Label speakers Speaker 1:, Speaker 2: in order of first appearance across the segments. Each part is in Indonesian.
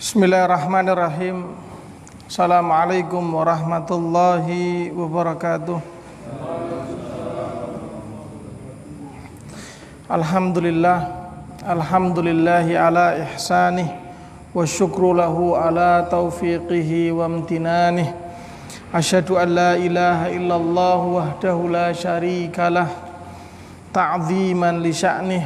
Speaker 1: Bismillahirrahmanirrahim. Assalamualaikum warahmatullahi wabarakatuh. Alhamdulillahi ala ihsanih wa syukru lahu ala taufiqihi wa amtinanih. Asyhadu an la ilaha illallah wahdahu la syarikalah ta'ziman li sya'nih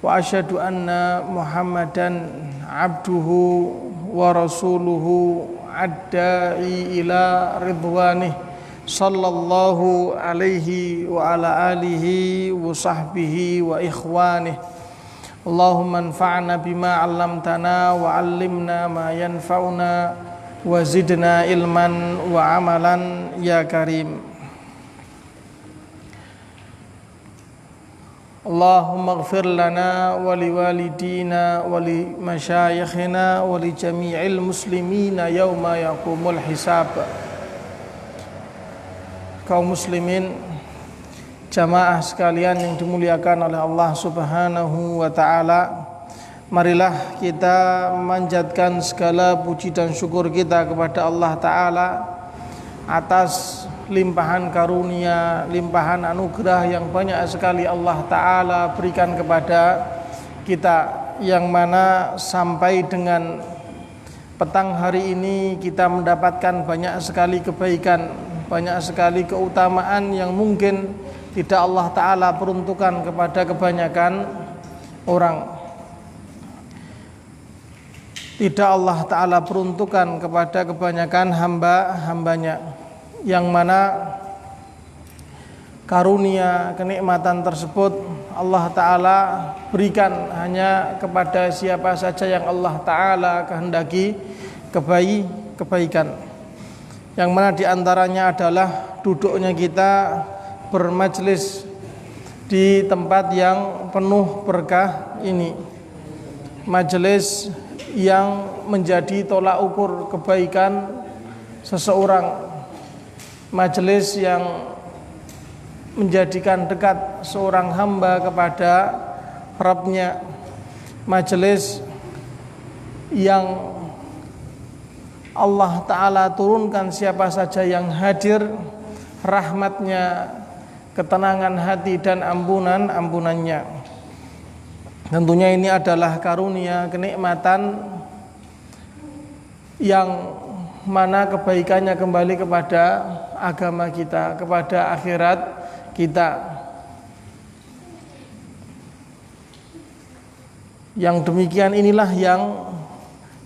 Speaker 1: wa asyhadu anna Muhammadan abduhu wa rasuluhu ad-da'i ila ridwanih sallallahu alaihi wa ala alihi wa sahbihi wa ikhwanih. Allahumma anfa'na bima 'allamtana wa 'allimna ma yanfa'una wa zidna ilman wa amalan ya karim. Allahumma ighfir lana wa liwalidina wa li masyayikhina wa li jami'il muslimina yauma yaqumul hisab. Kaum muslimin, jamaah sekalian yang dimuliakan oleh Allah Subhanahu wa taala, marilah kita memanjatkan segala puji dan syukur kita kepada Allah taala atas limpahan karunia, limpahan anugerah yang banyak sekali Allah ta'ala berikan kepada kita, yang mana sampai dengan petang hari ini kita mendapatkan banyak sekali kebaikan, banyak sekali keutamaan yang mungkin tidak Allah ta'ala peruntukkan kepada kebanyakan orang. Tidak Allah ta'ala peruntukkan kepada kebanyakan hamba-hambanya, yang mana karunia kenikmatan tersebut Allah Ta'ala berikan hanya kepada siapa saja yang Allah Ta'ala kehendaki kebaikan, yang mana diantaranya adalah duduknya kita bermajlis di tempat yang penuh berkah ini, majelis yang menjadi tolak ukur kebaikan seseorang, majelis yang menjadikan dekat seorang hamba kepada Rabbnya, majelis yang Allah Ta'ala turunkan siapa saja yang hadir rahmatnya, ketenangan hati dan ampunannya. Tentunya ini adalah karunia kenikmatan yang mana kebaikannya kembali kepada agama kita, kepada akhirat kita. Yang demikian inilah yang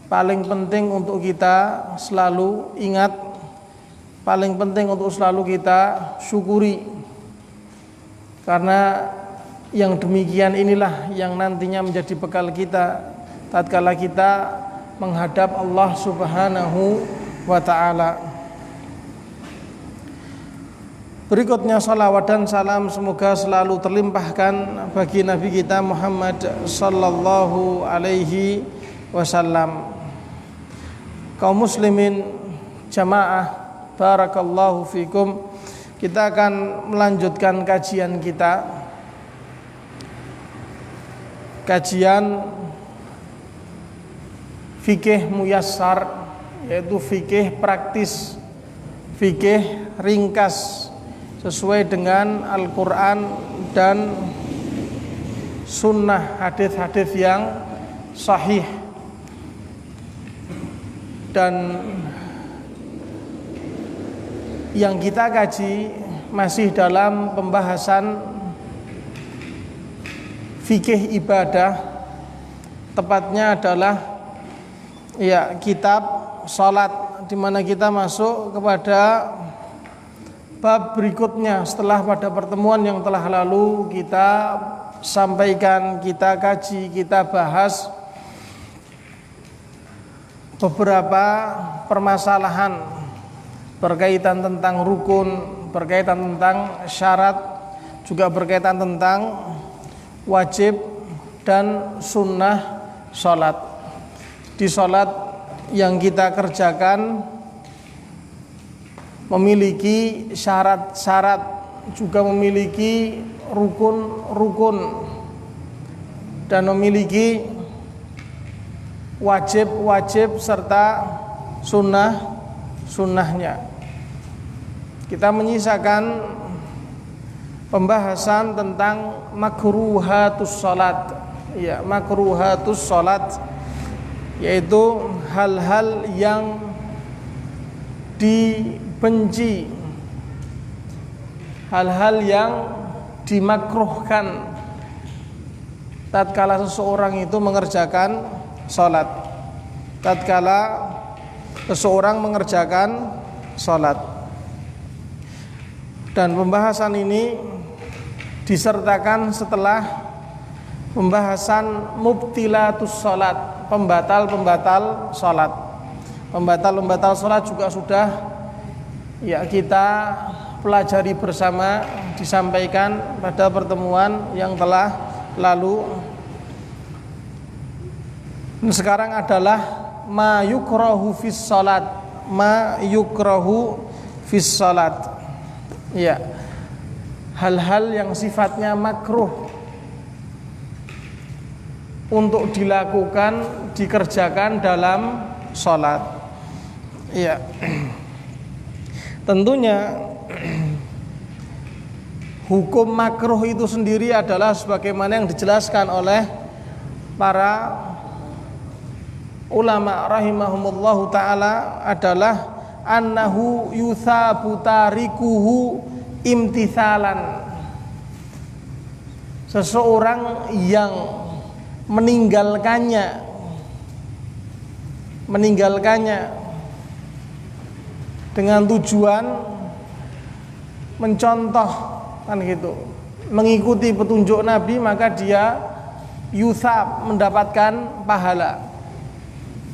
Speaker 1: paling penting untuk kita selalu ingat, paling penting untuk selalu kita syukuri, karena yang demikian inilah yang nantinya menjadi bekal kita tatkala kita menghadap Allah Subhanahu wa ta'ala. Berikutnya salawat dan salam semoga selalu terlimpahkan bagi Nabi kita Muhammad sallallahu alaihi wasallam. Kaum muslimin jamaah, barakallahu fikum, kita akan melanjutkan kajian kita, kajian fikih muyassar, yaitu fikih praktis, fikih ringkas sesuai dengan Al-Quran dan sunnah, hadis-hadis yang sahih. Dan yang kita kaji masih dalam pembahasan fikih ibadah, tepatnya adalah kitab salat, di mana kita masuk kepada bab berikutnya setelah pada pertemuan yang telah lalu kita sampaikan, kita kaji, kita bahas beberapa permasalahan berkaitan tentang rukun, berkaitan tentang syarat, juga berkaitan tentang wajib dan sunnah salat. Di salat yang kita kerjakan memiliki syarat-syarat, juga memiliki rukun-rukun, dan memiliki wajib-wajib serta sunnahnya. Kita menyisakan pembahasan tentang makruhatus salat. Ya, makruhatus salat yaitu hal-hal yang dibenci, hal-hal yang dimakruhkan tatkala seseorang itu mengerjakan salat. Tatkala seseorang mengerjakan salat. Dan pembahasan ini disertakan setelah pembahasan mubtilatus salat, pembatal-pembatal salat. Pembatal-pembatal salat juga sudah ya kita pelajari bersama, disampaikan pada pertemuan yang telah lalu. Dan sekarang adalah ma yukrahu fis salat, ma yukrahu fis salat. Ya, hal-hal yang sifatnya makruh untuk dilakukan, dikerjakan dalam salat. Ya, tentunya hukum makruh itu sendiri adalah sebagaimana yang dijelaskan oleh para ulama rahimahumullahu ta'ala adalah annahu yuthabu tarikuhu imtithalan. Seseorang yang meninggalkannya dengan tujuan mencontoh, kan gitu, mengikuti petunjuk Nabi, maka dia yuthab, mendapatkan pahala.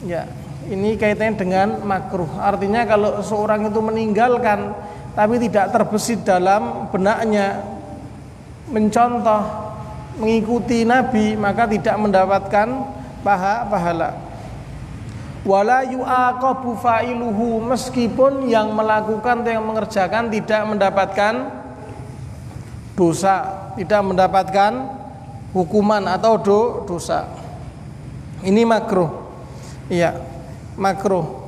Speaker 1: Ya, ini kaitannya dengan makruh. Artinya kalau seorang itu meninggalkan tapi tidak terbesit dalam benaknya mencontoh, mengikuti Nabi, maka tidak mendapatkan pahala. Wala yu'aqabu fa'iluhu, meskipun yang melakukan atau yang mengerjakan tidak mendapatkan dosa, tidak mendapatkan hukuman atau dosa. Ini makruh. Iya, makruh.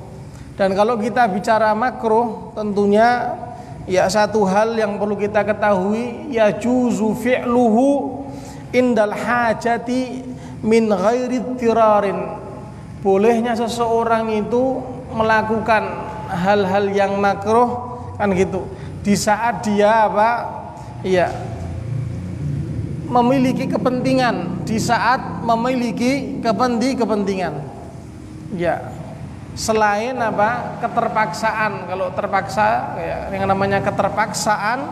Speaker 1: Dan kalau kita bicara makruh, tentunya ya satu hal yang perlu kita ketahui, ya juzu fi'luhu indal hajati min ghairi tirarin. Bolehnya seseorang itu melakukan hal-hal yang makruh, kan gitu, di saat dia apa? Iya, memiliki kepentingan, di saat memiliki kepentingan. Ya, selain apa? Keterpaksaan. Kalau terpaksa, ya, yang namanya keterpaksaan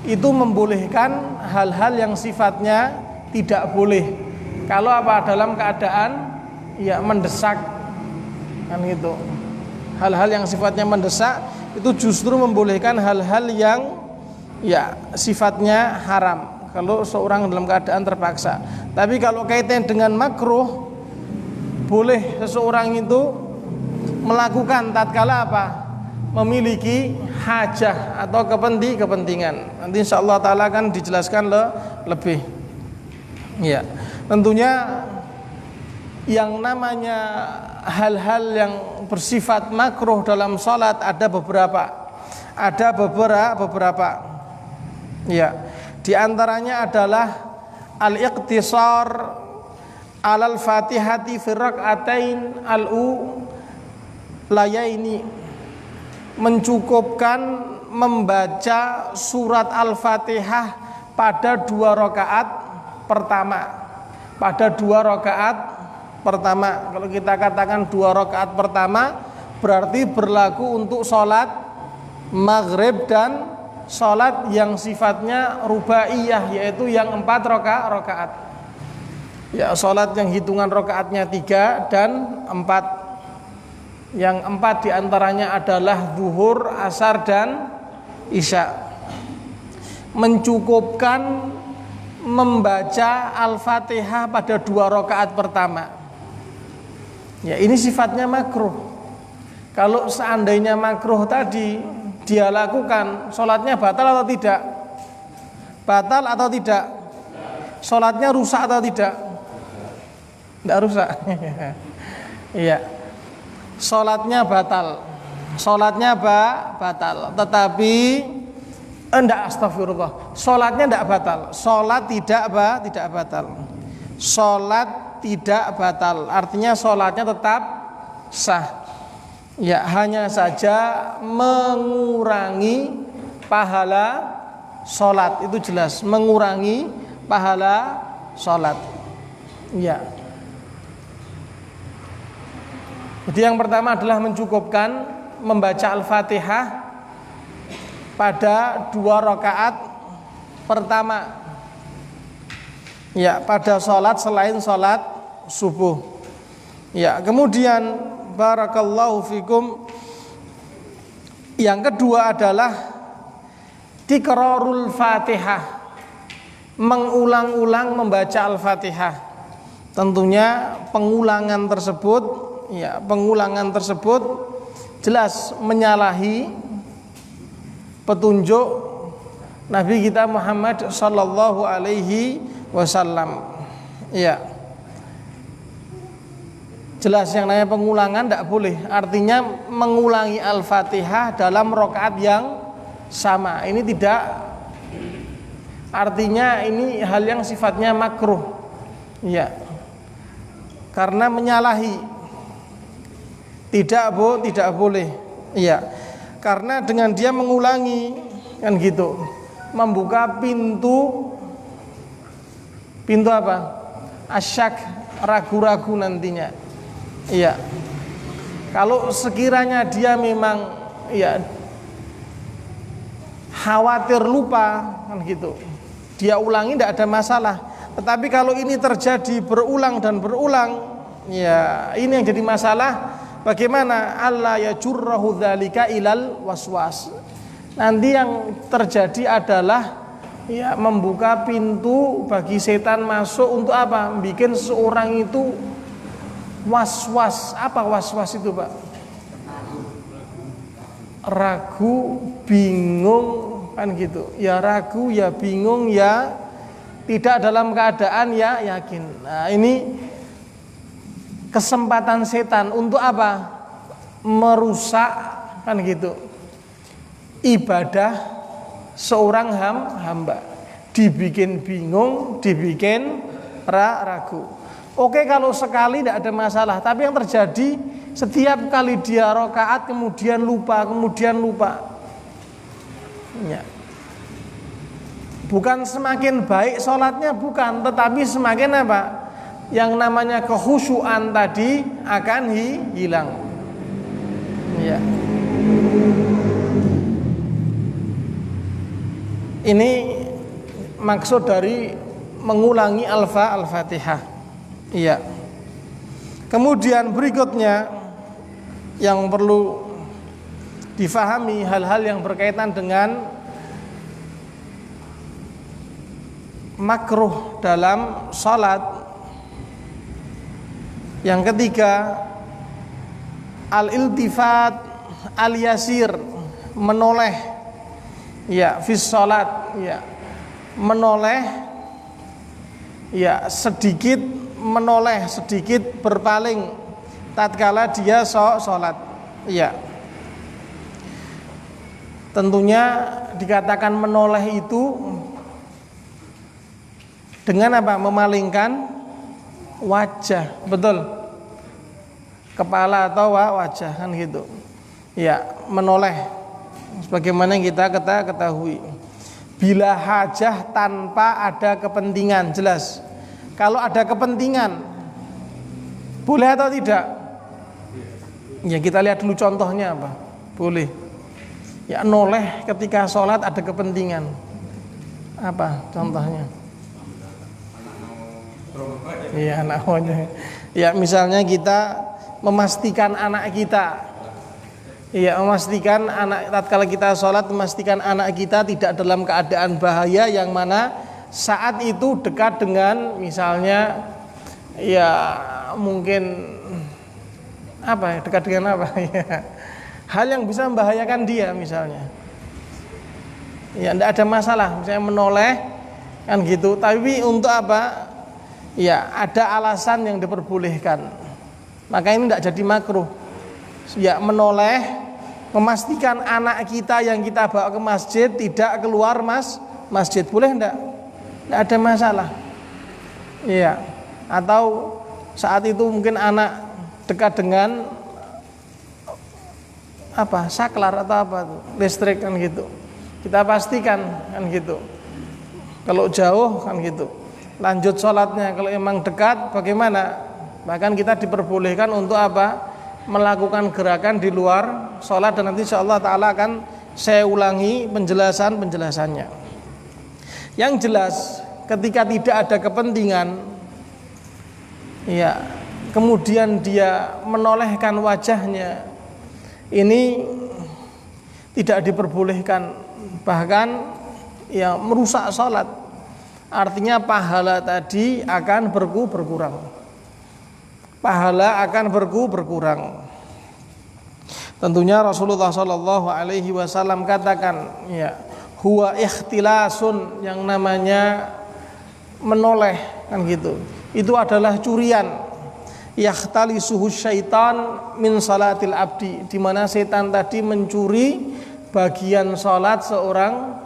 Speaker 1: itu membolehkan hal-hal yang sifatnya tidak boleh. Kalau apa? Dalam keadaan ya mendesak, kan gitu. Hal-hal yang sifatnya mendesak itu justru membolehkan hal-hal yang ya sifatnya haram kalau seorang dalam keadaan terpaksa. Tapi kalau kaitan dengan makruh, boleh seseorang itu melakukan tatkala apa? Memiliki hajah atau kepentingan. Nanti insyaallah taala akan dijelaskan lebih. Ya, tentunya yang namanya hal-hal yang bersifat makruh dalam salat ada beberapa. Ya, di antaranya adalah al-iqtisar alal fatihati fi rak'atain al-ulayaini, mencukupkan membaca surat al-fatihah pada 2 rakaat pertama. Kalau kita katakan 2 rakaat pertama berarti berlaku untuk sholat maghrib dan sholat yang sifatnya rubaiyah, yaitu yang 4 rakaat. Ya, sholat yang hitungan rakaatnya 3 dan 4. Yang 4 diantaranya adalah zuhur, asar dan isya. Mencukupkan membaca al-fatihah pada 2 rakaat pertama. Ya, ini sifatnya makruh. Kalau seandainya makruh tadi dia lakukan, sholatnya batal atau tidak? Batal atau tidak? Sholatnya rusak atau tidak? Tidak rusak. Iya. Salatnya batal. Salatnya batal. Tetapi enggak, astagfirullah. Salatnya enggak batal. Salat tidak batal. Salat tidak batal. Artinya salatnya tetap sah. Ya, hanya saja mengurangi pahala salat. Itu jelas, mengurangi pahala salat. Ya. Jadi yang pertama adalah mencukupkan membaca Al-Fatihah pada 2 rakaat pertama. Ya, pada salat selain salat subuh. Ya, kemudian barakallahu fikum, yang kedua adalah tikrarul Fatihah, mengulang-ulang membaca Al-Fatihah. Tentunya pengulangan tersebut jelas menyalahi petunjuk Nabi kita Muhammad sallallahu alaihi wasallam. Ya. Jelas yang namanya pengulangan tidak boleh. Artinya mengulangi Al-Fatihah dalam rakaat yang sama. Ini tidak, artinya ini hal yang sifatnya makruh. Ya. Karena menyalahi. Tidak boleh. Ya. Karena dengan dia mengulangi kan gitu, membuka pintu apa? Asyak, ragu-ragu nantinya. Iya. Kalau sekiranya dia memang khawatir lupa kan gitu, dia ulangi tidak ada masalah. Tetapi kalau ini terjadi berulang dan berulang, ya ini yang jadi masalah. Bagaimana Allah ya jurrahu dzalika ilal waswas. Nanti yang terjadi adalah membuka pintu bagi setan masuk untuk apa? Bikin seorang itu was-was. Apa was-was itu, Pak? Ragu, bingung kan gitu. Ya ragu, ya bingung, ya tidak dalam keadaan ya yakin. Nah, ini kesempatan setan untuk apa? Merusak kan gitu ibadah seorang hamba. Dibikin bingung, dibikin ragu. Oke, kalau sekali tidak ada masalah, tapi yang terjadi setiap kali dia rakaat kemudian lupa. Ya. Bukan semakin baik sholatnya, bukan, tetapi semakin apa? Yang namanya kekhusyuan tadi akan hilang. Ya. Ini maksud dari mengulangi Al-Fatihah. Iya. Kemudian berikutnya yang perlu difahami hal-hal yang berkaitan dengan makruh dalam salat. Yang ketiga, al-iltifat al-yasir, menoleh ya fi salat, ya menoleh ya sedikit, menoleh sedikit, berpaling tatkala dia salat. Ya. Tentunya dikatakan menoleh itu dengan apa? Memalingkan wajah, betul? Kepala atau wajah kan gitu. Ya, menoleh. Sebagaimana yang kita ketahui. Bila hajah tanpa ada kepentingan, jelas. Kalau ada kepentingan, boleh atau tidak? Ya, kita lihat dulu contohnya apa. Boleh. Ya, noleh ketika sholat ada kepentingan. Apa contohnya? Iya, anak maunya. Ya, misalnya kita memastikan anak kita, ya memastikan anak, tatkala kita sholat memastikan anak kita tidak dalam keadaan bahaya yang mana saat itu dekat dengan misalnya ya mungkin apa ya, dekat dengan apa ya, hal yang bisa membahayakan dia misalnya. Ya, tidak ada masalah misalnya menoleh kan gitu, tapi untuk apa? Ya, ada alasan yang diperbolehkan. maka ini tidak jadi makruh. Ya, menoleh, memastikan anak kita yang kita bawa ke masjid tidak keluar masjid, boleh enggak? Tidak ada masalah. Iya. Atau saat itu mungkin anak dekat dengan saklar atau listrik kan gitu. Kita pastikan kan gitu. Kalau jauh kan gitu. Lanjut sholatnya. Kalau emang dekat bagaimana? Bahkan kita diperbolehkan untuk melakukan gerakan di luar sholat, dan nanti insyaallah ta'ala akan saya ulangi penjelasannya. Yang jelas ketika tidak ada kepentingan, ya, kemudian dia menolehkan wajahnya, ini tidak diperbolehkan, bahkan ya merusak sholat. Artinya pahala tadi akan berkurang. Pahala akan berkurang. Tentunya Rasulullah Shallallahu Alaihi Wasallam katakan, ya, huwa ikhtilasun, yang namanya menoleh kan gitu. Itu adalah curian. Yakhtalisuhu syaitan min salatil abdi, di mana setan tadi mencuri bagian salat seorang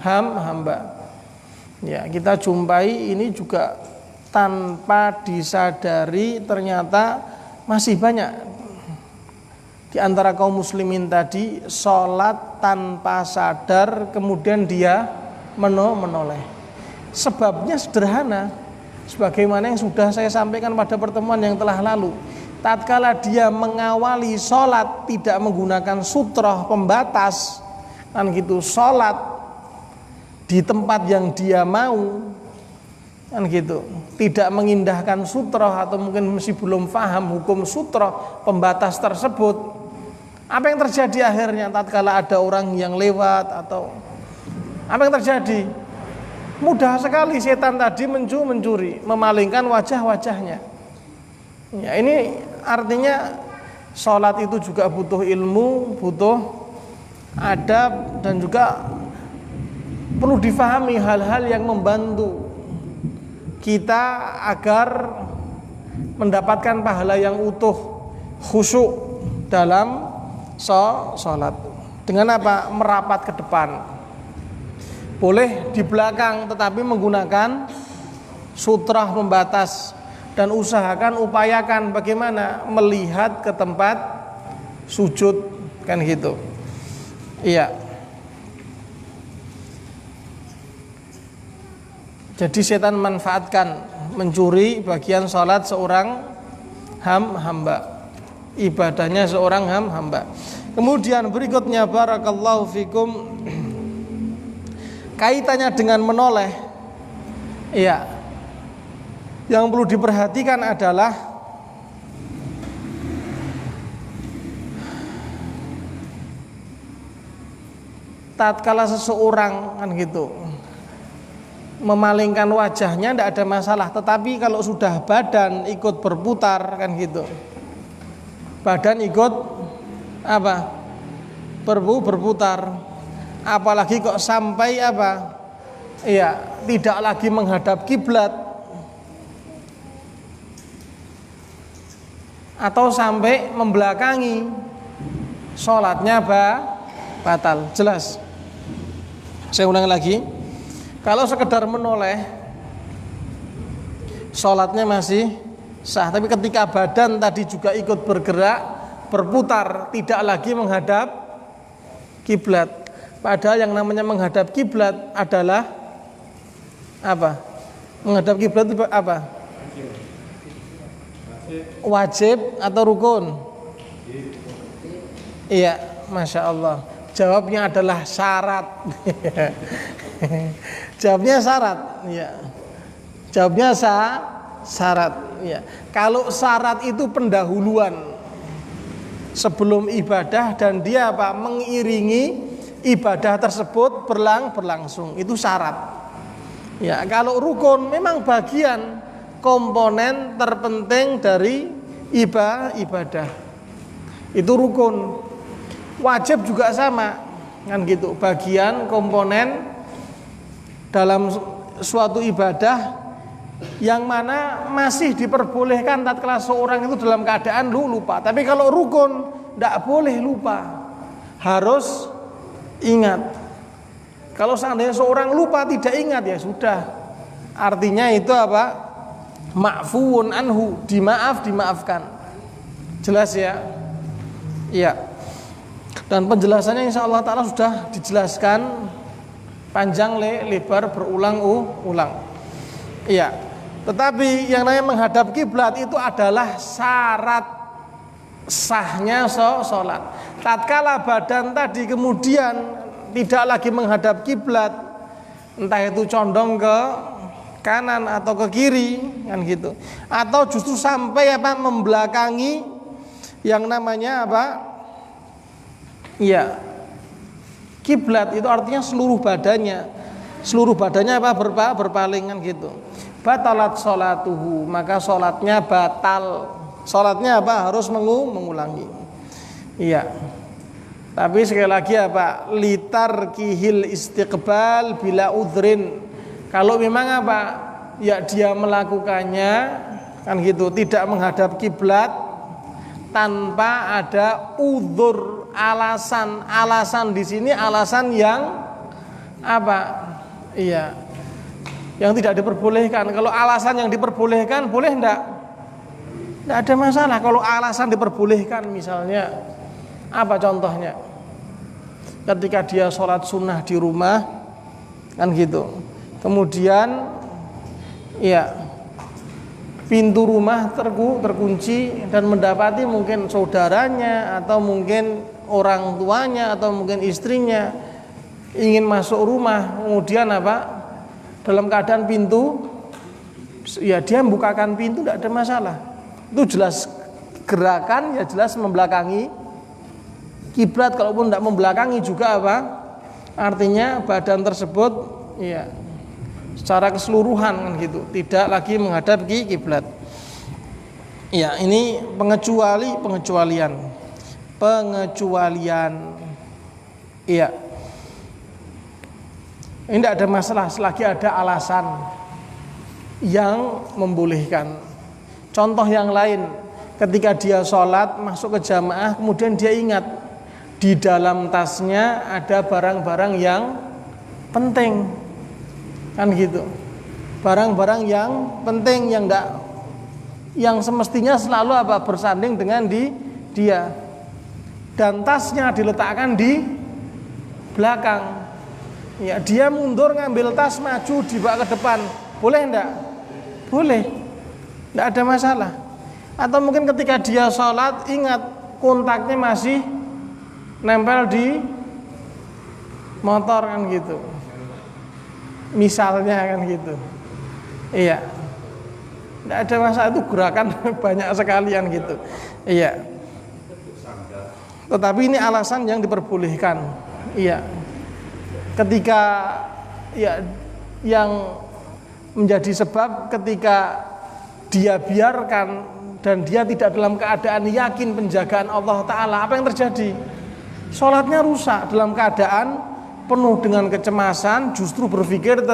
Speaker 1: hamba. Ya, kita jumpai ini juga tanpa disadari, ternyata masih banyak di antara kaum muslimin tadi salat tanpa sadar, kemudian dia menoleh. Sebabnya sederhana, sebagaimana yang sudah saya sampaikan pada pertemuan yang telah lalu. Tatkala dia mengawali sholat tidak menggunakan sutroh pembatas, kan gitu, sholat di tempat yang dia mau, kan gitu, tidak mengindahkan sutroh, atau mungkin masih belum paham hukum sutroh pembatas tersebut, apa yang terjadi akhirnya? Tatkala ada orang yang lewat, atau apa yang terjadi? Mudah sekali setan tadi mencuri, memalingkan wajah-wajahnya. Ya, ini artinya sholat itu juga butuh ilmu, butuh adab, dan juga perlu difahami hal-hal yang membantu kita agar mendapatkan pahala yang utuh, khusyuk dalam sholat. Dengan apa? Merapat ke depan. Boleh di belakang tetapi menggunakan sutrah pembatas, dan upayakan bagaimana melihat ke tempat sujud, kan gitu. Iya. Jadi setan manfaatkan mencuri bagian salat seorang hamba, ibadahnya seorang hamba. Kemudian berikutnya, barakallahu fikum, kaitannya dengan menoleh, ya, yang perlu diperhatikan adalah tatkala seseorang kan gitu memalingkan wajahnya tidak ada masalah, tetapi kalau sudah badan ikut berputar kan gitu, badan ikut berputar, apalagi kok sampai tidak lagi menghadap kiblat, atau sampai membelakangi, sholatnya batal. Jelas. Saya ulang lagi, kalau sekedar menoleh sholatnya masih sah, tapi ketika badan tadi juga ikut bergerak, berputar, tidak lagi menghadap kiblat. Padahal yang namanya menghadap kiblat adalah menghadap kiblat itu wajib atau rukun? Iya, masya Allah. Jawabnya adalah syarat. Jawabnya syarat. Ya. Jawabnya syarat. Ya. Kalau syarat itu pendahuluan sebelum ibadah, dan dia mengiringi ibadah tersebut berlangsung, itu syarat. Ya, kalau rukun memang bagian komponen terpenting dari ibadah. Itu rukun. Wajib juga sama, kan gitu. Bagian komponen dalam suatu ibadah yang mana masih diperbolehkan tatkala seorang itu dalam keadaan lupa. Tapi kalau rukun tidak boleh lupa, harus ingat. Kalau seandainya seorang lupa tidak ingat, ya sudah, artinya itu apa? Ma'fuun anhu, dimaafkan. Jelas ya? Iya. Dan penjelasannya insya Allah Ta'ala sudah dijelaskan panjang lebar berulang-ulang. Iya. Tetapi yang namanya menghadap kiblat itu adalah syarat sahnya sholat. Tatkala badan tadi kemudian tidak lagi menghadap kiblat, entah itu condong ke kanan atau ke kiri, kan gitu, atau justru sampai membelakangi yang namanya apa? Iya, kiblat itu artinya seluruh badannya apa? Berpalingan gitu. Batalat sholatuhu, maka sholatnya batal. Sholatnya apa? Harus mengulangi. Iya. Tapi sekali lagi apa? Litar kihil istiqbal bila udrin. Kalau memang apa? Ya dia melakukannya, kan gitu, tidak menghadap kiblat tanpa ada udzur, alasan. Alasan di sini alasan yang apa? Iya. Yang tidak diperbolehkan. Kalau alasan yang diperbolehkan boleh enggak? Enggak ada masalah. Kalau alasan diperbolehkan, misalnya apa contohnya? Ketika dia sholat sunnah di rumah, kan gitu. Kemudian, ya, pintu rumah terkunci dan mendapati mungkin saudaranya atau mungkin orang tuanya atau mungkin istrinya ingin masuk rumah, kemudian apa? Dalam keadaan pintu, ya dia membukakan pintu, tidak ada masalah. Itu jelas gerakan, ya jelas membelakangi kiblat. Kalaupun tidak membelakangi juga apa? Artinya badan tersebut ya secara keseluruhan kan gitu, tidak lagi menghadap kiblat. Ya, ini pengecualian. Iya. Ini tidak ada masalah selagi ada alasan yang membolehkan. Contoh yang lain, ketika dia sholat masuk ke jamaah, kemudian dia ingat di dalam tasnya ada barang-barang yang penting, kan gitu. Barang-barang yang penting yang semestinya selalu apa? Bersanding dengan dia. Dan tasnya diletakkan di belakang. Ya, dia mundur ngambil tas, maju dibawa ke depan. Boleh enggak? Boleh. Enggak ada masalah. Atau mungkin ketika dia sholat ingat kontaknya masih nempel di motor, kan gitu. Misalnya kan gitu. Iya. Enggak ada masalah, itu gerakan banyak sekalian gitu. Iya. Tetapi ini alasan yang diperbolehkan. Iya. Ketika ya yang menjadi sebab ketika dia biarkan dan dia tidak dalam keadaan yakin penjagaan Allah Ta'ala, apa yang terjadi? Sholatnya rusak dalam keadaan penuh dengan kecemasan, justru berpikir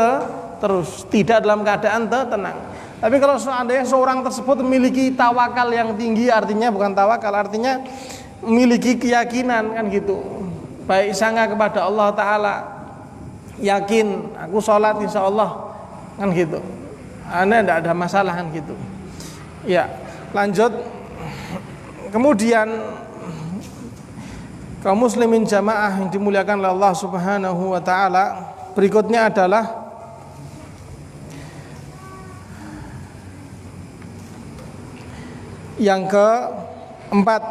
Speaker 1: terus tidak dalam keadaan tenang. Tapi kalau seandainya seorang tersebut memiliki tawakal yang tinggi, artinya bukan tawakal, artinya memiliki keyakinan, kan gitu, baik sangka kepada Allah Ta'ala, yakin aku sholat insya Allah, kan gitu, Anda tidak ada masalah, kan gitu. Ya, lanjut. Kemudian kaum muslimin jamaah yang dimuliakan oleh Allah Subhanahu wa Ta'ala, berikutnya adalah yang keempat,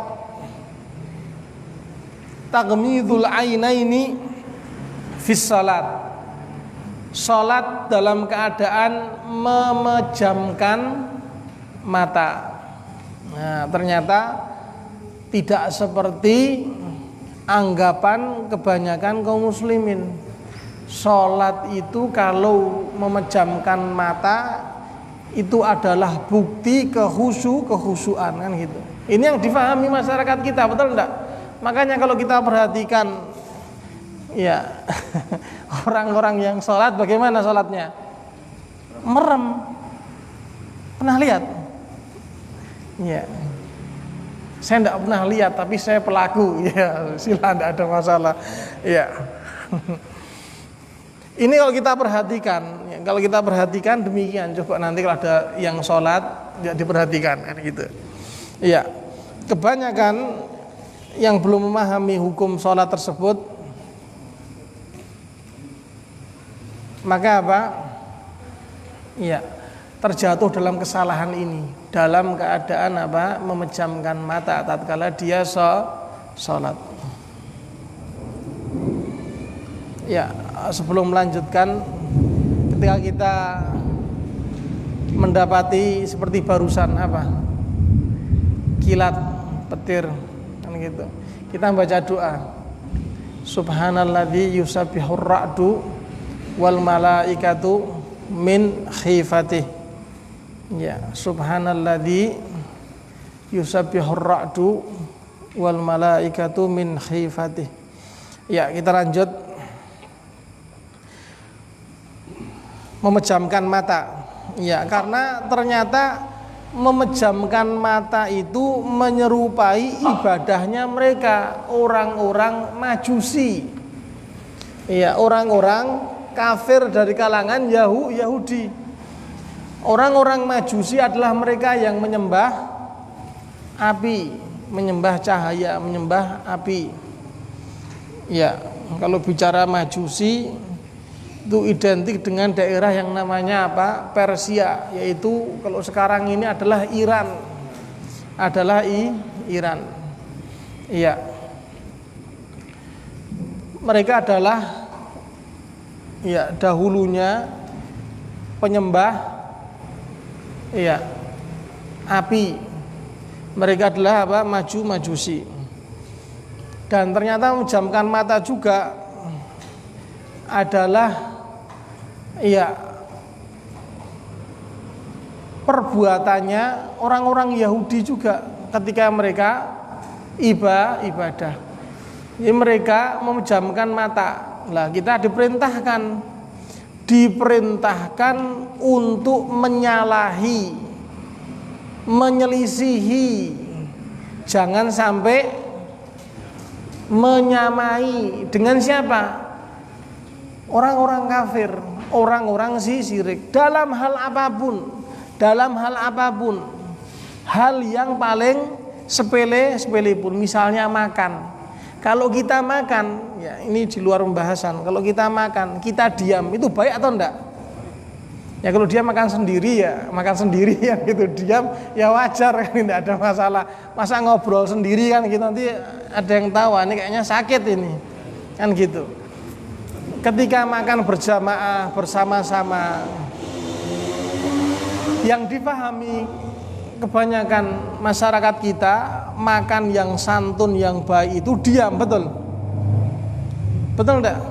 Speaker 1: taghmidul ainaini fis salat. Salat dalam keadaan memejamkan mata. Nah, ternyata tidak seperti anggapan kebanyakan kaum muslimin. Salat itu kalau memejamkan mata itu adalah bukti kehusuan, kan gitu. Ini yang difahami masyarakat kita, betul enggak? Makanya kalau kita perhatikan ya orang-orang yang sholat, bagaimana sholatnya? Merem, Pernah lihat? Ya. Saya tidak pernah lihat, tapi saya pelaku. Ya, silakan, tidak ada masalah. Ya. Ini kalau kita perhatikan, ya, kalau kita perhatikan demikian. Coba nanti kalau ada yang sholat, ya diperhatikan kan gitu. Ya, kebanyakan yang belum memahami hukum sholat tersebut, maka apa? Ya, terjatuh dalam kesalahan ini, dalam keadaan apa? Memejamkan mata tatkala dia sholat. Ya, sebelum melanjutkan, ketika kita mendapati seperti barusan apa? Kilat, petir, kan gitu. Kita baca doa. Subhanalladzi yusabbihur ra'du wal malaikatu min khifatih. Ya, subhanalladzi yusabbihur ra'du wal malaikatu min khifatih. Ya, kita lanjut. Memejamkan mata. Ya, karena ternyata memejamkan mata itu menyerupai ibadahnya mereka, orang-orang Majusi. Ya, orang-orang kafir dari kalangan Yahudi. Orang-orang Majusi adalah mereka yang menyembah api, menyembah cahaya, menyembah api. Ya, kalau bicara Majusi itu identik dengan daerah yang namanya apa? Persia, yaitu kalau sekarang ini adalah Iran. Iran. Iya. Mereka adalah ya dahulunya penyembah api. Mereka adalah apa? Majusi. Dan ternyata memejamkan mata juga adalah perbuatannya orang-orang Yahudi juga ketika mereka ibadah. Jadi mereka memejamkan mata. Lah kita diperintahkan untuk menyalahi, menyelisihi, jangan sampai menyamai dengan siapa? Orang-orang kafir, orang-orang syirik dalam hal apapun, hal yang paling sepele pun, misalnya makan. Kalau kita makan, ya ini di luar pembahasan. Kalau kita makan, kita diam, itu baik atau enggak? Ya kalau dia makan sendiri ya gitu, diam ya wajar kan, tidak ada masalah. Masa ngobrol sendiri kan gitu, nanti ada yang tahu ini kayaknya sakit ini, kan gitu. Ketika makan berjamaah bersama-sama, yang dipahami kebanyakan masyarakat kita, makan yang santun, yang baik itu diam, betul enggak?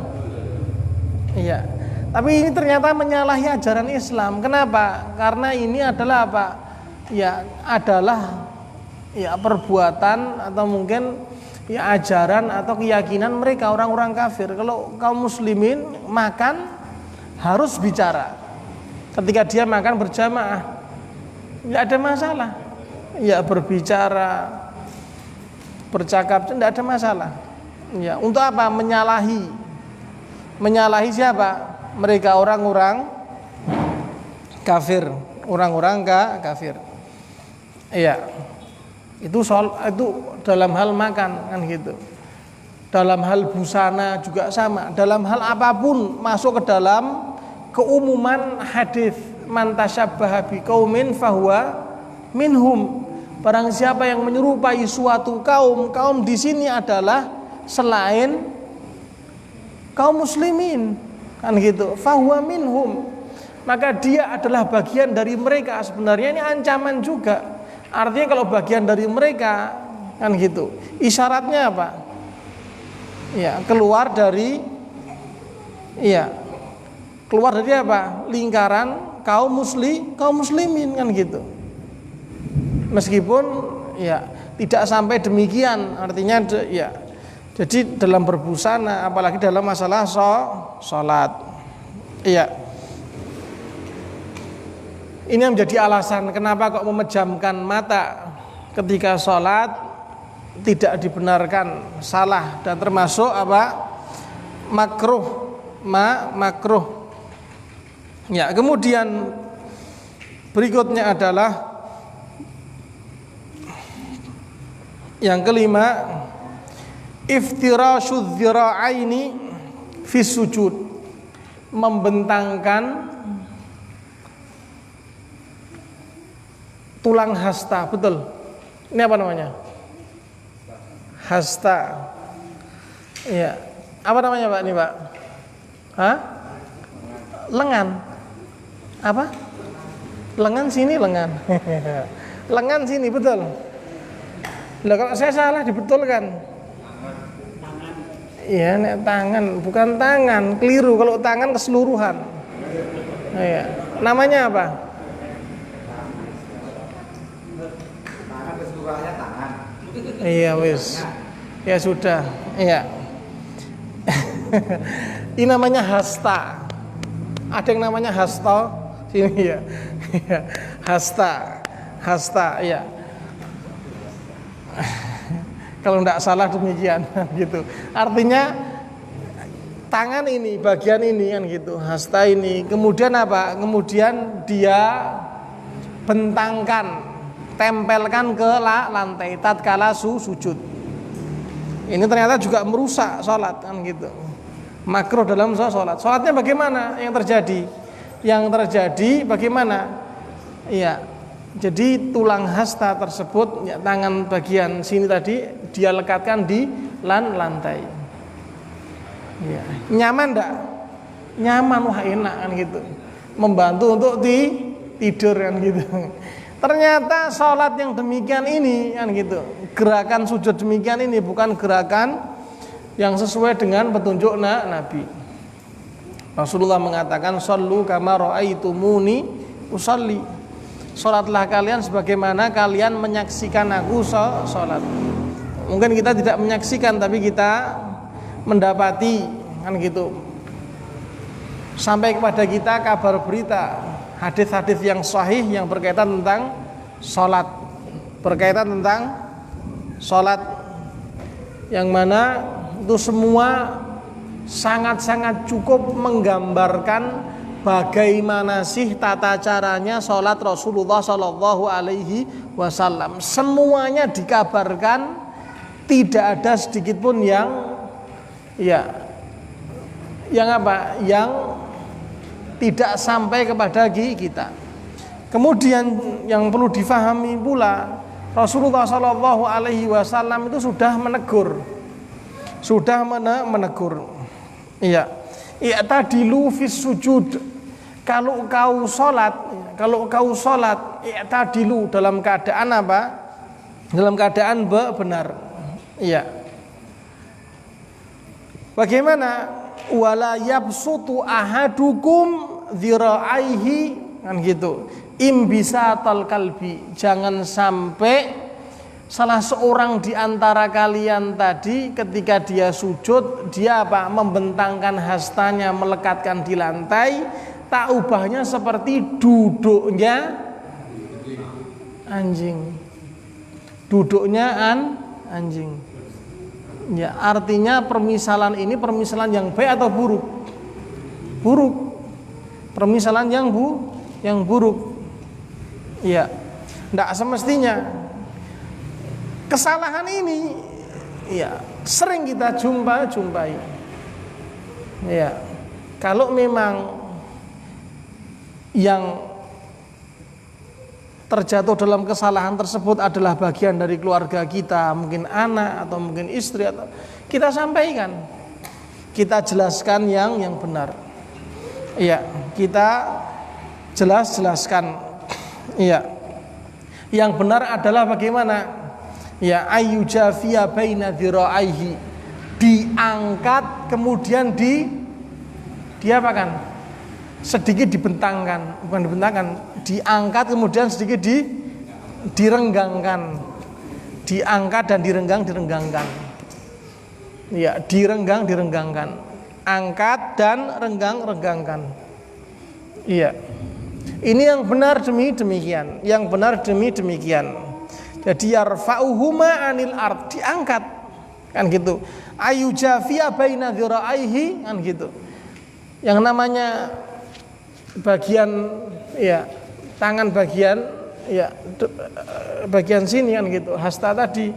Speaker 1: Iya. Tapi ini ternyata menyalahi ajaran Islam. Kenapa? Karena ini adalah apa? Ya adalah perbuatan atau mungkin ajaran atau keyakinan mereka, orang-orang kafir. Kalau kaum muslimin makan harus bicara. Ketika dia makan berjamaah, tidak ada masalah. Ya berbicara, bercakap, tidak ada masalah. Ya, untuk apa? Menyalahi siapa? Mereka orang-orang kafir, kafir. Iya. Itu dalam hal makan kan gitu. Dalam hal busana juga sama. Dalam hal apapun masuk ke dalam keumuman hadis, man tasyabbaha biqaumin fahuwa minhum. Barang siapa yang menyerupai suatu kaum di sini adalah selain kaum muslimin, kan gitu. Fahuwa minhum. Maka dia adalah bagian dari mereka. Sebenarnya ini ancaman juga. Artinya kalau bagian dari mereka, kan gitu. Isyaratnya apa? Ya, keluar dari apa? Lingkaran kaum muslimin, kan gitu. Meskipun tidak sampai demikian, artinya jadi dalam berbusana, apalagi dalam masalah sholat. Iya. Ini yang menjadi alasan kenapa kok memejamkan mata ketika sholat tidak dibenarkan, salah, dan termasuk apa? Makruh, makruh. Ya, kemudian berikutnya adalah yang kelima, iftirasyudz dzira'aini fi sujud, membentangkan tulang hasta, betul. Ini apa namanya? Hasta. Iya. Apa namanya, Pak? Ini, Pak? Hah? Lengan. Apa? Lengan sini, lengan. Lengan sini, betul. Lah kalau saya salah dibetulkan. Iya, nek tangan, bukan tangan, keliru. Kalau tangan keseluruhan. Iya. Namanya apa? Iya wis. Ya sudah. Iya. Ini namanya hasta. Ada yang namanya hasta sini ya. Hasta. Hasta, iya. Kalau tidak salah demikian gitu. Artinya tangan ini, bagian ini kan gitu. Hasta ini. Kemudian apa? Kemudian dia bentangkan, tempelkan ke lantai tatkala sujud. Ini ternyata juga merusak sholat kan gitu. Makruh dalam sholat. Sholatnya bagaimana yang terjadi? Yang terjadi bagaimana? Iya. Jadi tulang hasta tersebut, ya, tangan bagian sini tadi dia lekatkan di lantai. Iya. Nyaman enggak? Nyaman, wah enak kan gitu. Membantu untuk tidur kan gitu. Ternyata sholat yang demikian ini kan gitu, gerakan sujud demikian ini bukan gerakan yang sesuai dengan petunjuk Nabi. Rasulullah mengatakan, "Shallu kama ra'aitumuni usalli." Sholatlah kalian sebagaimana kalian menyaksikan aku sholat. Mungkin kita tidak menyaksikan, tapi kita mendapati kan gitu. Sampai kepada kita kabar berita, hadis-hadis yang sahih yang berkaitan tentang sholat, berkaitan tentang sholat, yang mana itu semua sangat-sangat cukup menggambarkan bagaimana sih tata caranya sholat Rasulullah Shallallahu Alaihi Wasallam. Semuanya dikabarkan, tidak ada sedikit pun yang tidak sampai kepada kita. Kemudian yang perlu difahami pula, Rasulullah Shallallahu Alaihi Wasallam itu sudah menegur. Iya, i'tadilu fis sujud. Kalau kau sholat, i'tadilu, dalam keadaan apa? Dalam keadaan benar. Iya. Bagaimana? Wala yabsutu ahadukum dzira'aihi, kan gitu. Imbisatal kalbi. Jangan sampai salah seorang di antara kalian tadi ketika dia sujud, dia apa? Membentangkan hastanya, melekatkan di lantai, tak ubahnya seperti duduknya anjing. Duduknya anjing. Ya, artinya permisalan ini permisalan yang baik atau buruk? Buruk. Permisalan yang buruk. Ya, tidak semestinya. Kesalahan ini, ya, sering kita jumpai. Ya, kalau memang yang terjatuh dalam kesalahan tersebut adalah bagian dari keluarga kita, mungkin anak atau mungkin istri, atau kita sampaikan, kita jelaskan yang benar. Iya, kita jelaskan. Iya, yang benar adalah bagaimana? Ya, ayyujafiya baina dzira'aihi, diangkat kemudian diapakan? Sedikit dibentangkan, bukan dibentangkan, diangkat kemudian sedikit direnggangkan, diangkat dan direnggangkan. Ya, direnggangkan, angkat dan renggangkan. Iya. Ini yang benar demikian, yang benar demikian. Jadi yarfa'uhuma 'anil ard, diangkat kan gitu. Ayu jafiya baina dzira'aihi kan gitu. Yang namanya bagian ya tangan bagian ya bagian sini kan gitu. Hasta tadi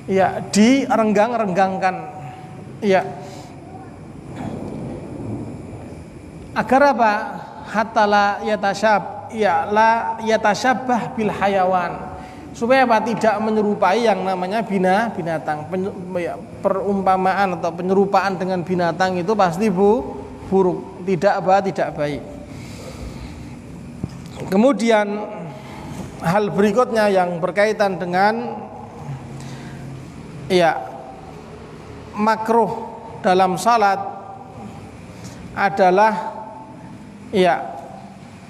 Speaker 1: ya direnggang-renggangkan ya. Agar apa? Hatta la yatashabbah bil hayawan, supaya apa? Tidak menyerupai yang namanya binatang. Perumpamaan atau penyerupaan dengan binatang itu pasti buruk, tidak baik. Kemudian hal berikutnya yang berkaitan dengan makruh dalam salat adalah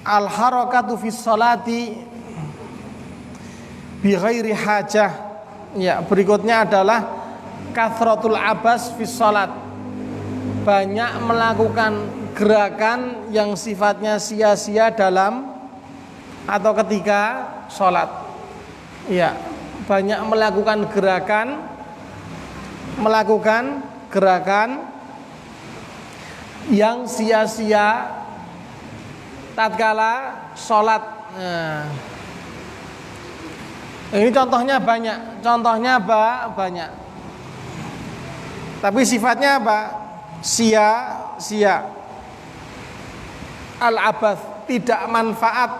Speaker 1: al harakatu fis salati bi ghairi hajah. Berikutnya adalah kathratul abas fis salat, banyak melakukan gerakan yang sifatnya sia-sia dalam atau ketika salat. Banyak melakukan gerakan yang sia-sia tatkala sholat. Ini contohnya banyak, tapi sifatnya apa? Sia-sia. Al-abath, tidak manfaat,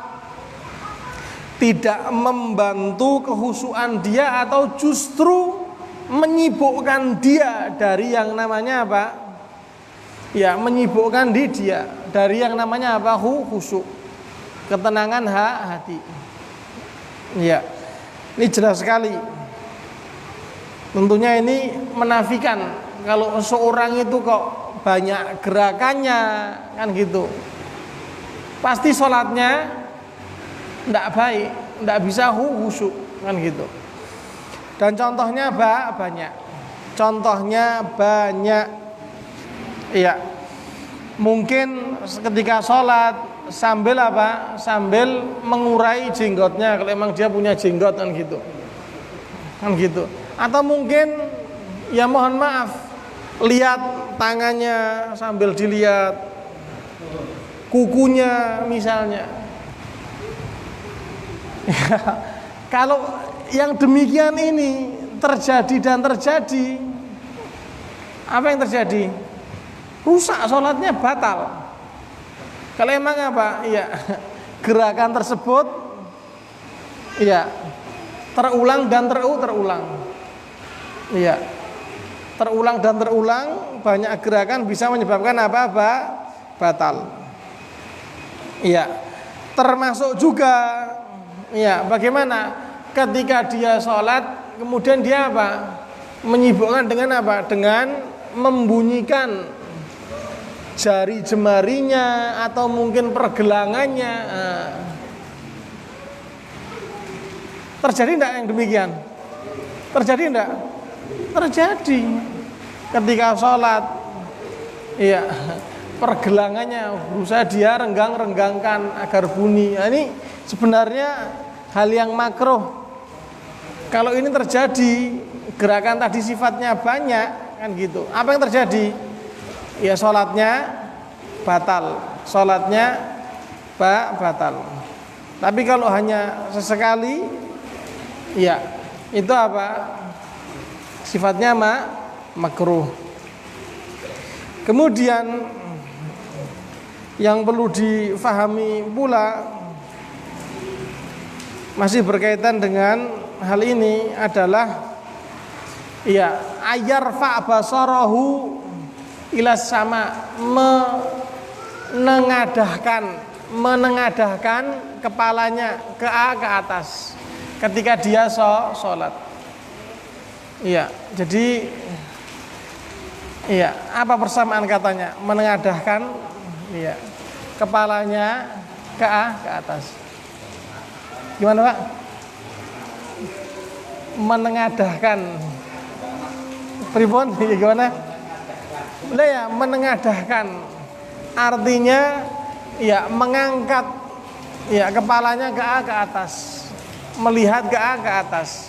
Speaker 1: tidak membantu kehusuan dia, atau justru menyibukkan dia dari yang namanya apa? Menyibukkan dia dari yang namanya apa? Khusyuk, ketenangan hati. Ini jelas sekali. Tentunya ini menafikan kalau seorang itu kok banyak gerakannya kan gitu, pasti sholatnya tidak baik, tidak bisa khusyuk kan gitu. Dan contohnya banyak. Mungkin ketika sholat sambil apa? Sambil mengurai jenggotnya, kalau memang dia punya jenggot kan gitu. Atau mungkin mohon maaf, lihat tangannya sambil dilihat kukunya misalnya. Kalau yang demikian ini terjadi, apa yang terjadi? Rusak sholatnya, batal. Kalau emang apa? Gerakan tersebut terulang dan terulang. Terulang dan terulang, banyak gerakan bisa menyebabkan apa? Batal. Termasuk juga bagaimana ketika dia sholat kemudian dia apa? Menyibukkan dengan apa? Dengan membunyikan jari jemarinya atau mungkin pergelangannya. Terjadi enggak yang demikian? Terjadi enggak? Terjadi. Ketika sholat pergelangannya berusaha dia renggang-renggangkan agar bunyi. Ini sebenarnya hal yang makruh. Kalau ini terjadi, gerakan tadi sifatnya banyak kan gitu, apa yang terjadi? Sholatnya batal. Tapi kalau hanya sesekali, itu apa? Sifatnya makruh. Kemudian yang perlu difahami pula masih berkaitan dengan hal ini adalah ayarfa basarahu ilas sama, menengadahkan kepalanya ke atas ketika dia sholat. Jadi apa persamaan katanya? Menengadahkan kepalanya ke atas. Gimana Pak? Menengadahkan pribon gimana? Menengadahkan artinya mengangkat Ya, kepalanya ke atas, melihat ke atas.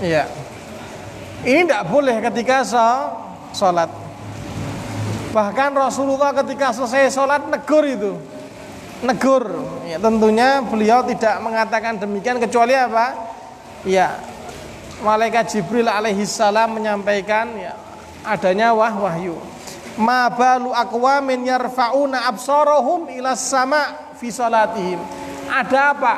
Speaker 1: Ya, ini tidak boleh ketika sholat. Bahkan Rasulullah ketika selesai sholat negur itu. Negur, ya, tentunya beliau tidak mengatakan demikian kecuali apa? Ya, malaikat Jibril alaihi salam menyampaikan ya, adanya wahyu. Ma balu aqwamin yarfa'una absarahum ila sama fi salatihim. Ada apa?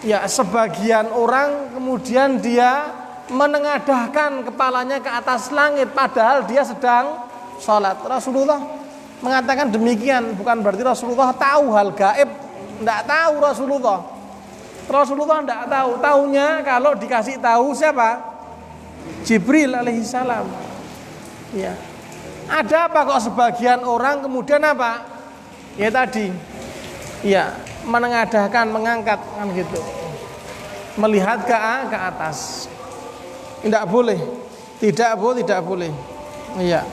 Speaker 1: Ya, sebagian orang kemudian dia menengadahkan kepalanya ke atas langit padahal dia sedang salat. Rasulullah mengatakan demikian, bukan berarti Rasulullah tahu hal gaib. Tidak tahu Rasulullah tidak tahu. Tahunya kalau dikasih tahu siapa? Jibril alaihi salam. Ya. Ada apa kok sebagian orang kemudian apa? Ya tadi. Ya, menengadahkan, mengangkat kan gitu. Melihat ke atas. Tidak boleh. Tidak boleh. Iya.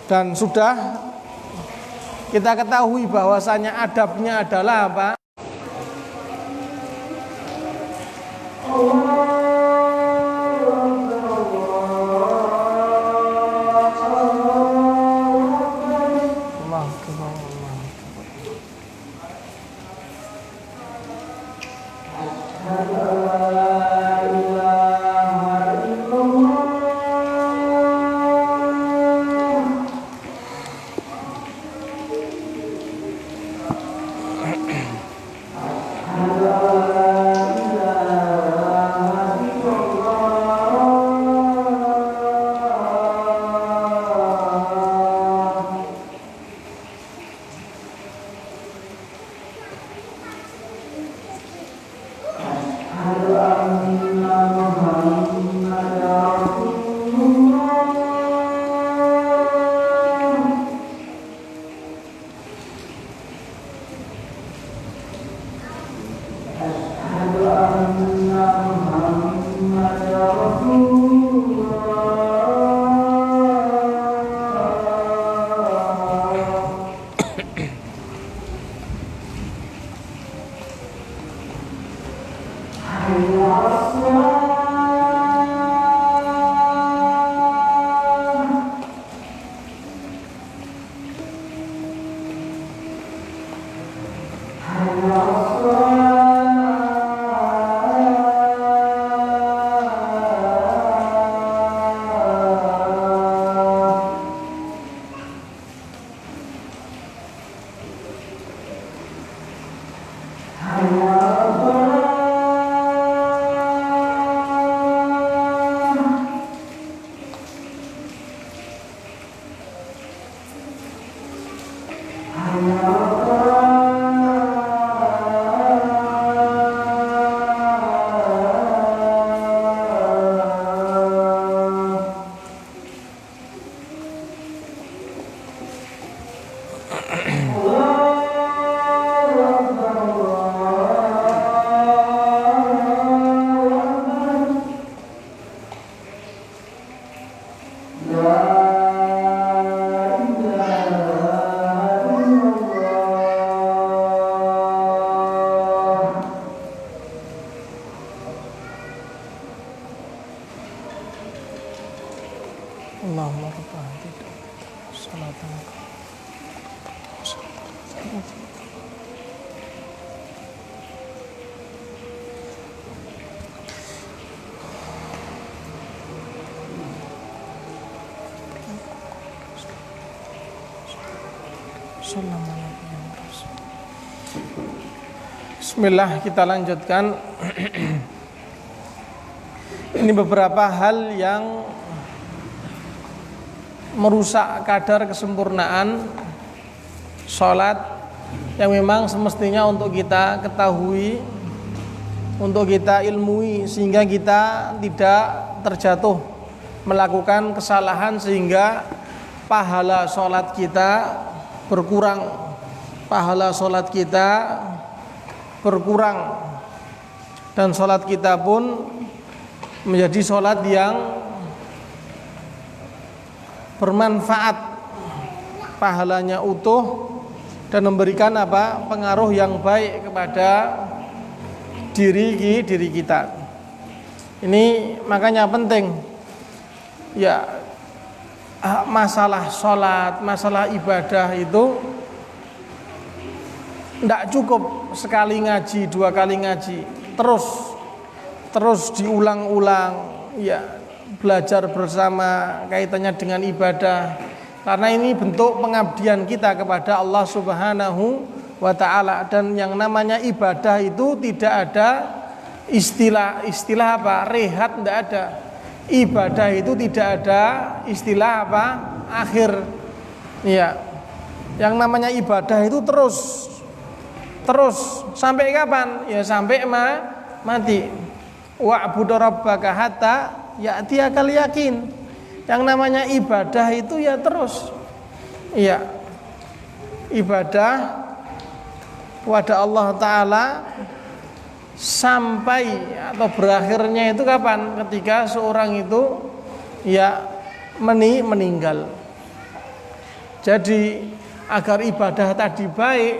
Speaker 1: Dan sudah kita ketahui bahwasanya adabnya adalah apa? Allahumma rabbana salatan Bismillah, kita lanjutkan. Ini beberapa hal yang merusak kadar kesempurnaan sholat yang memang semestinya untuk kita ketahui, untuk kita ilmui, sehingga kita tidak terjatuh melakukan kesalahan sehingga pahala sholat kita berkurang, pahala sholat kita berkurang, dan sholat kita pun menjadi sholat yang bermanfaat, pahalanya utuh, dan memberikan pengaruh yang baik kepada diri kita. Ini makanya penting ya, masalah sholat, masalah ibadah itu tidak cukup sekali ngaji, 2 kali ngaji, terus diulang-ulang ya, belajar bersama kaitannya dengan ibadah, karena ini bentuk pengabdian kita kepada Allah Subhanahu wa ta'ala. Dan yang namanya ibadah itu tidak ada istilah rehat, tidak ada. Ibadah itu tidak ada istilah akhir ya. Yang namanya ibadah itu terus sampai kapan? Ya sampai mati. Wa'budu rabbaka hatta ya'tiyakal yakin. Yang namanya ibadah itu ya terus. Iya. Ibadah kepada Allah Ta'ala sampai atau berakhirnya itu kapan? Ketika seorang itu ya meninggal. Jadi agar ibadah tadi baik,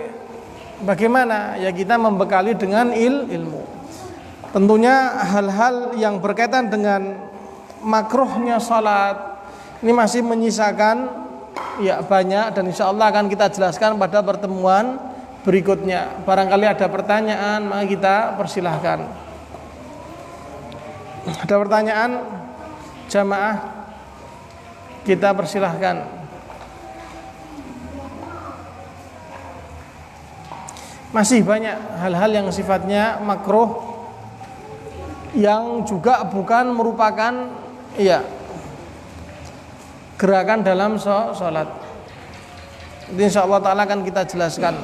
Speaker 1: bagaimana? Ya kita membekali dengan ilmu. Tentunya hal-hal yang berkaitan dengan makruhnya salat ini masih menyisakan ya banyak, dan insya Allah akan kita jelaskan pada pertemuan berikutnya. Barangkali ada pertanyaan, maka kita persilahkan. Ada pertanyaan jamaah, kita persilahkan. Masih banyak hal-hal yang sifatnya makruh yang juga bukan merupakan ya gerakan dalam sholat. Insya Allah Ta'ala akan kita jelaskan,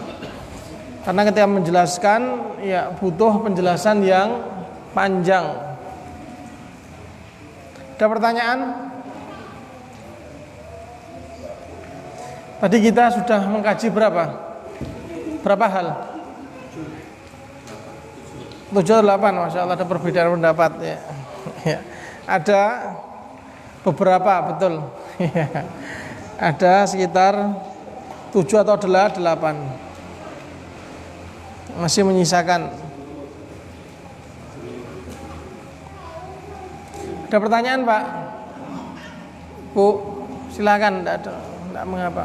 Speaker 1: karena ketika menjelaskan ya butuh penjelasan yang panjang. Ada pertanyaan? Tadi kita sudah mengkaji berapa hal? 7-8, Masya Allah, ada perbedaan pendapat ya. Ya. Ada beberapa, betul. Ada sekitar 7 atau 8. Masih menyisakan. Ada pertanyaan, Pak? Bu, silakan, tidak mengapa.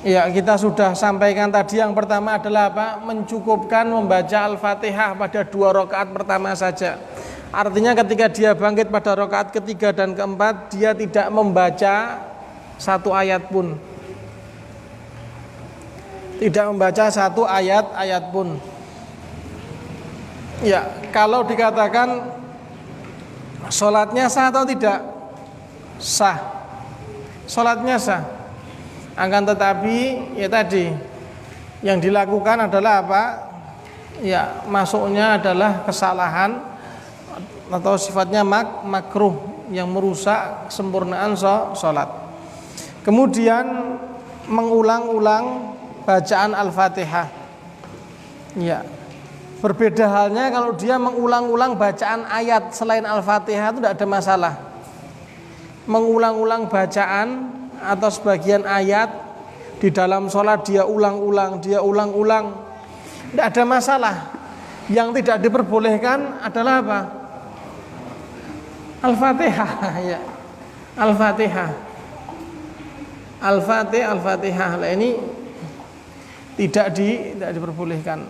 Speaker 1: Ya, kita sudah sampaikan tadi, yang pertama adalah mencukupkan membaca Al-Fatihah pada 2 rakaat pertama saja. Artinya ketika dia bangkit pada rakaat ketiga dan keempat, dia tidak membaca 1 ayat pun. Tidak membaca 1 ayat pun. Ya, kalau dikatakan sholatnya sah atau tidak? Sah. Sholatnya sah. Akan tetapi ya tadi yang dilakukan adalah ya masuknya adalah kesalahan atau sifatnya makruh yang merusak kesempurnaan sholat. Kemudian mengulang-ulang bacaan Al-Fatihah. Ya. Berbeda halnya kalau dia mengulang-ulang bacaan ayat selain Al-Fatihah, itu tidak ada masalah. Mengulang-ulang bacaan atau sebagian ayat di dalam sholat dia ulang-ulang, tidak ada masalah. Yang tidak diperbolehkan adalah Al-Fatihah ya. Al-Fatihah. Nah, ini tidak diperbolehkan.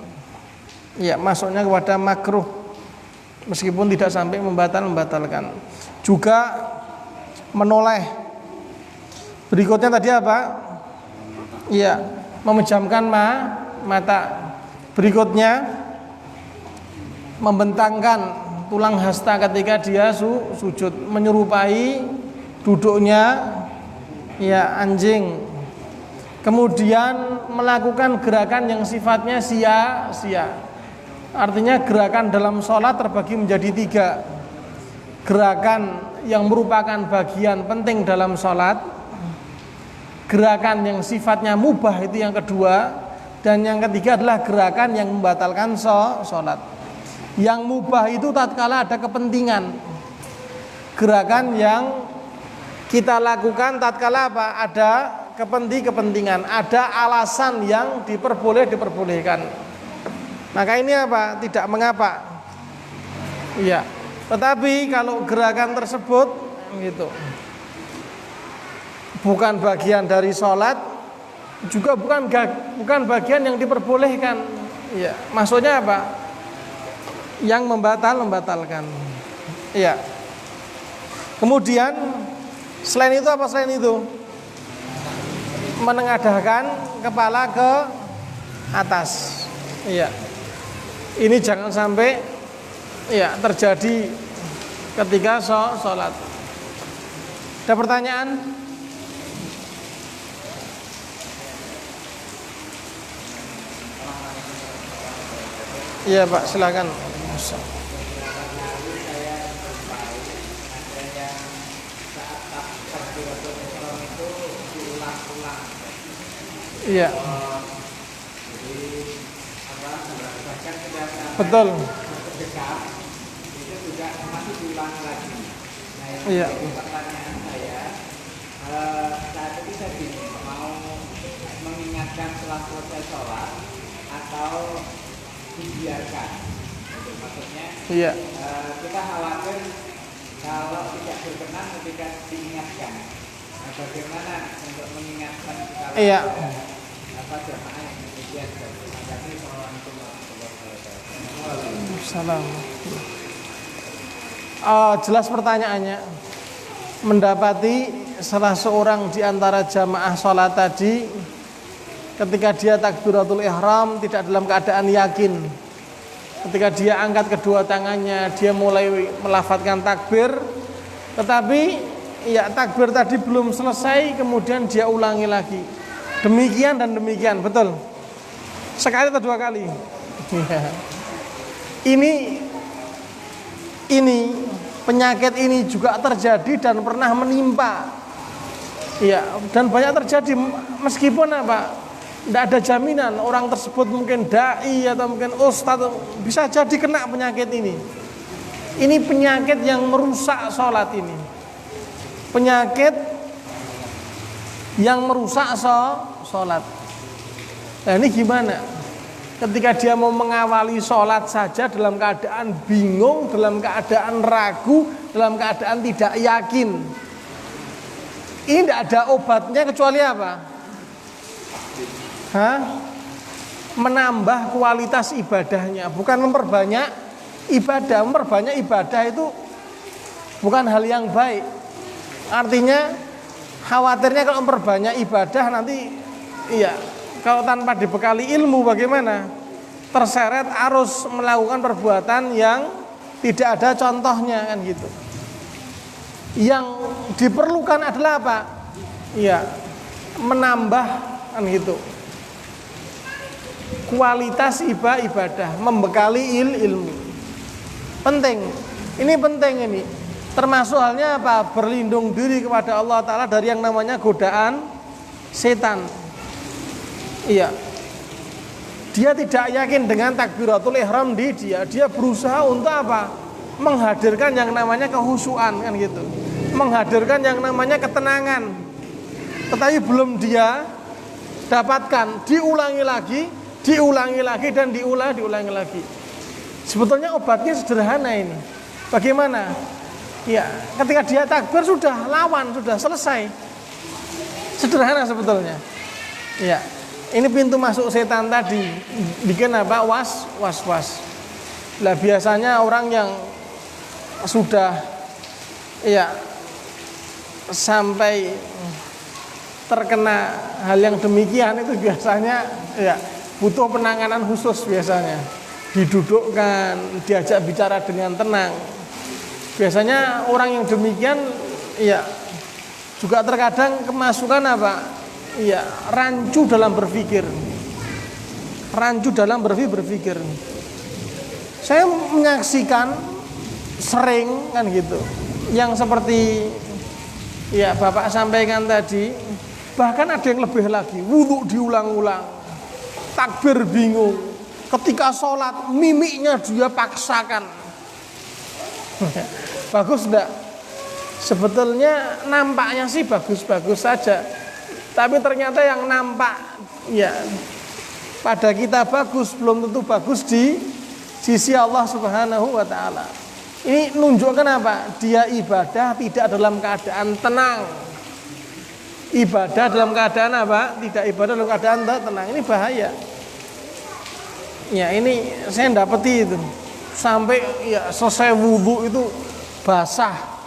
Speaker 1: Ya, masuknya kepada makruh meskipun tidak sampai membatalkan. Juga menoleh. Berikutnya tadi ya, memejamkan mata. Berikutnya membentangkan tulang hasta ketika dia sujud, menyerupai duduknya ya anjing. Kemudian melakukan gerakan yang sifatnya sia-sia. Artinya gerakan dalam sholat terbagi menjadi 3. Gerakan yang merupakan bagian penting dalam sholat, gerakan yang sifatnya mubah itu yang kedua, dan yang ketiga adalah gerakan yang membatalkan sholat. Yang mubah itu tatkala ada kepentingan. Gerakan yang kita lakukan tatkala apa? Ada kepentingan, ada alasan yang diperbolehkan. Maka ini apa? Tidak mengapa. Iya. Tetapi kalau gerakan tersebut gitu bukan bagian dari sholat, juga bukan bagian yang diperbolehkan. Iya. Maksudnya apa? Yang membatalkan. Iya. Kemudian selain itu apa? Selain itu menengadahkan kepala ke atas. Iya. Ini jangan sampai ya terjadi ketika sholat. Ada pertanyaan? Iya Pak, silakan. Iya. Betul. Iya.
Speaker 2: Pertanyaan saya, saat itu saya bingung mau mengingatkan setelah selesai sholat atau dibiarkan. Maksudnya,
Speaker 1: iya.
Speaker 2: Kita khawatir kalau tidak berkenan ketika diingatkan. Nah, bagaimana untuk mengingatkan kalau
Speaker 1: iya.
Speaker 2: jamaah yang demikian?
Speaker 1: Salam. Jelas pertanyaannya. Mendapati salah seorang di antara jamaah sholat tadi ketika dia takbiratul ihram tidak dalam keadaan yakin. Ketika dia angkat kedua tangannya, dia mulai melafadzkan takbir, tetapi ya takbir tadi belum selesai, kemudian dia ulangi lagi. Demikian dan demikian, betul. Sekali atau dua kali. Ini penyakit ini juga terjadi dan pernah menimpa. Ya, dan banyak terjadi meskipun apa? Tidak ada jaminan orang tersebut mungkin dai atau mungkin ustadz, bisa jadi kena penyakit ini. Ini penyakit yang merusak sholat ini. Penyakit yang merusak sholat. Nah ini gimana? Ketika dia mau mengawali sholat saja dalam keadaan bingung, dalam keadaan ragu, dalam keadaan tidak yakin. Ini tidak ada obatnya kecuali apa? Menambah kualitas ibadahnya, bukan memperbanyak ibadah. Memperbanyak ibadah itu bukan hal yang baik. Artinya khawatirnya kalau memperbanyak ibadah nanti iya, kalau tanpa dibekali ilmu bagaimana? Terseret arus melakukan perbuatan yang tidak ada contohnya kan gitu. Yang diperlukan adalah apa? Iya, menambah kan gitu. Kualitas ibadah, membekali ilmu. Penting. Ini penting ini. Termasuk halnya apa? Berlindung diri kepada Allah Ta'ala dari yang namanya godaan setan. Iya. Dia tidak yakin dengan takbiratul ihram di dia. Dia berusaha untuk apa? Menghadirkan yang namanya kehusuan kan gitu. Menghadirkan yang namanya ketenangan. Tetapi belum dia dapatkan, diulangi lagi dan diulangi lagi. Sebetulnya obatnya sederhana ini. Bagaimana? Ya, ketika dia takbir sudah lawan, sudah selesai. Sederhana sebetulnya. Ya, ini pintu masuk setan tadi. Bikin apa? Was. Lah biasanya orang yang sudah ya sampai terkena hal yang demikian itu biasanya ya butuh penanganan khusus biasanya. Didudukkan, diajak bicara dengan tenang. Biasanya orang yang demikian ya juga terkadang kemasukan apa? Ya, rancu dalam berpikir. Saya menyaksikan sering kan gitu. Yang seperti ya Bapak sampaikan tadi, bahkan ada yang lebih lagi, wudu diulang-ulang, takbir bingung, ketika sholat mimiknya dia paksakan. Bagus enggak? Sebetulnya nampaknya sih bagus-bagus saja, tapi ternyata yang nampak ya pada kita bagus belum tentu bagus di sisi Allah Subhanahu wa taala. Ini nunjukkan apa? Dia ibadah tidak dalam keadaan tenang. Ibadah dalam keadaan apa? Tidak ibadah dalam keadaan tenang. Ini bahaya. Ya, ini saya dapati itu. Sampai ya selesai wudu itu basah.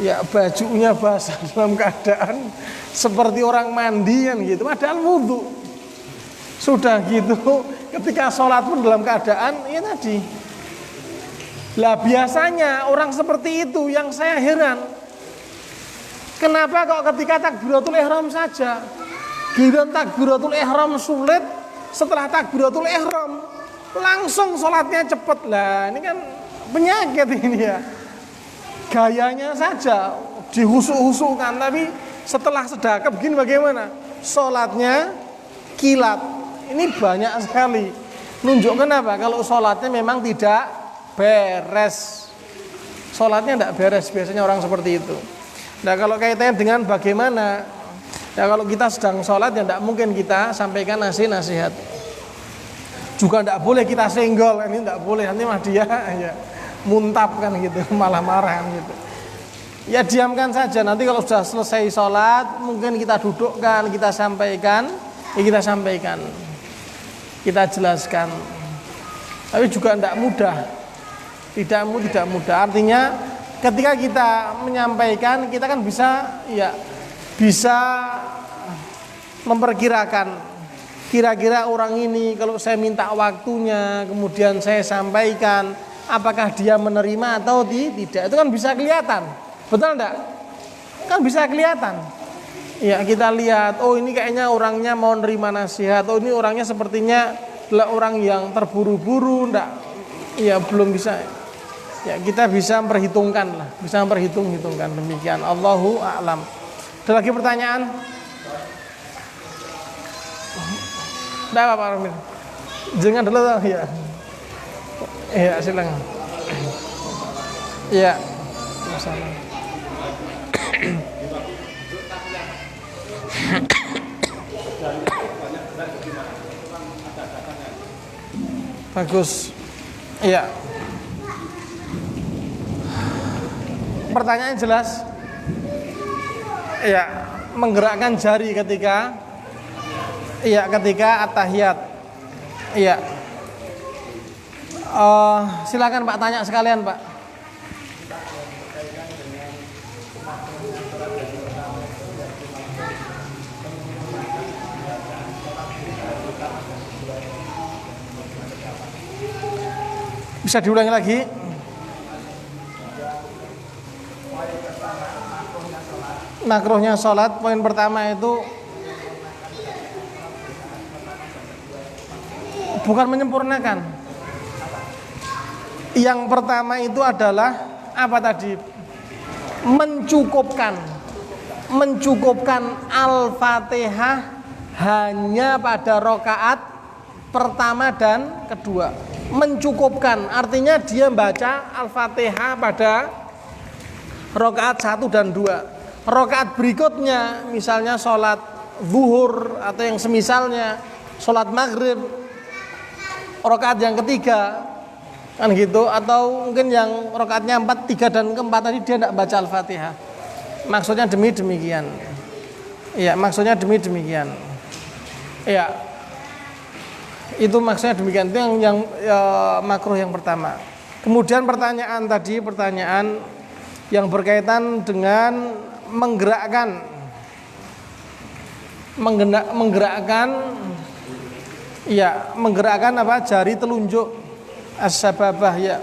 Speaker 1: Ya, bajunya basah dalam keadaan seperti orang mandi kan gitu. Padahal wudu. Sudah gitu, ketika sholat pun dalam keadaan ya tadi. Lah biasanya orang seperti itu yang saya heran. Kenapa kok ketika takbiratul ihram saja, giliran takbiratul ihram sulit, setelah takbiratul ihram langsung sholatnya cepet. Lah ini kan penyakit ini ya. Gayanya saja dihusuk-husukkan, tapi setelah sedekap begini bagaimana? Sholatnya kilat. Ini banyak sekali. Nunjukkan apa? Kalau sholatnya memang tidak beres. Sholatnya tidak beres biasanya orang seperti itu. Nah kalau kaitannya dengan bagaimana? Ya kalau kita sedang sholat ya tidak mungkin kita sampaikan nasihat. Juga tidak boleh kita senggol. Ini tidak boleh. Nanti mah dia ya muntap kan gitu, malah marah kan gitu. Ya diamkan saja. Nanti kalau sudah selesai sholat, mungkin kita dudukkan, kita sampaikan, kita jelaskan. Tapi juga tidak mudah, tidak mudah. Artinya ketika kita menyampaikan, kita kan bisa memperkirakan. Kira-kira orang ini kalau saya minta waktunya, kemudian saya sampaikan, apakah dia menerima atau tidak, itu kan bisa kelihatan, betul enggak? Kan bisa kelihatan. Ya kita lihat, oh ini kayaknya orangnya mau nerima nasihat, oh ini orangnya sepertinya adalah orang yang terburu-buru, enggak, ya belum bisa. Ya kita bisa memperhitungkan lah, bisa memperhitungkan demikian. Allahu a'lam. Ada lagi pertanyaan? Tidak apa Pak Armin? Jangan dulu ya. Iya silakan. Iya. Bagus. Iya. Pertanyaan jelas. Iya, menggerakkan jari ketika at-tahiyat. Iya. Silakan Pak tanya sekalian Pak. Bisa diulangi lagi? Makruhnya sholat, poin pertama itu bukan menyempurnakan. Yang pertama itu adalah apa tadi? Mencukupkan Al-Fatihah hanya pada rakaat pertama dan kedua. Mencukupkan artinya dia baca Al-Fatihah pada rakaat 1 dan 2. Rakaat berikutnya misalnya sholat zuhur atau yang semisalnya, sholat maghrib rakaat yang ketiga kan gitu, atau mungkin yang rakaatnya 4, 3 dan keempat tadi dia tidak baca Al-Fatihah. Maksudnya demikian. Iya, maksudnya demikian. Iya. Itu maksudnya demikian. Itu yang makruh yang pertama. Kemudian pertanyaan yang berkaitan dengan menggerakkan apa? Jari telunjuk as-sababah ya.